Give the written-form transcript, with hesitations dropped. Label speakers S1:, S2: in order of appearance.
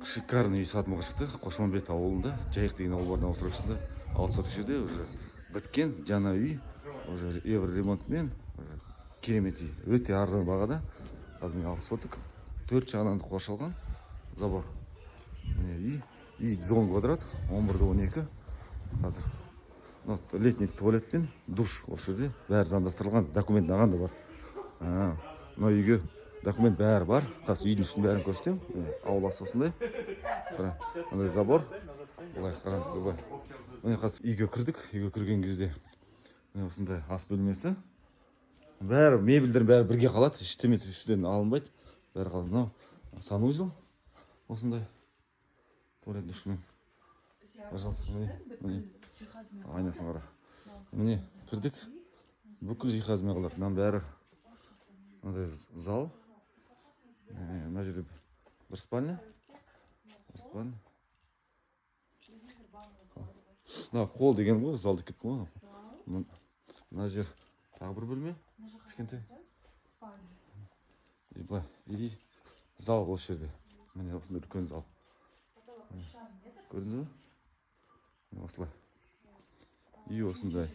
S1: Шикарный үй сатымға шықты. Қошмамбет ауылында, Жайық деген ауыл бар, наусырықшында. 6 сотық жерде уже біткен жаңа үй, уже евроремонтмен, уже керемет үй. Өте арзан бағада. Кәдімгі 6 сотық. 4 жағынан қоршалған забор. Үй 110 квадрат, 11-12. Қазір летний туалет пен душ осы жерде бәрі заңдастырылған, документ маған да бар. Мына үйге документ бәрі бар. Қазір үйдің ішін бәрін көрсетем. Ауласы осындай. Мындай забор. Былай қараңыз, былай. Міне қазір үйге кірдік. Үйге кірген кезде осындай ас бөлмесі. Бәрі мебельдер бәрі бірге қалады. Ештеме үстіден алынбайды. Бәрі қалады. Мынау санузел. Осындай туалет душмен. Пожалуйста, міне. Айнасын қара. Міне кірдік. Бүкіл жиһазымен қалады. Мынаның бәрі мындай зал. Мына жерде бір спальня. Қол деген ғой, залды кеттім ғой. Мына жер тағы бір бөлме. Кішкентай. И зал осы жерде. Міне осындай үлкен зал. Көрдіңіз бе? Осылай. Үй осындай.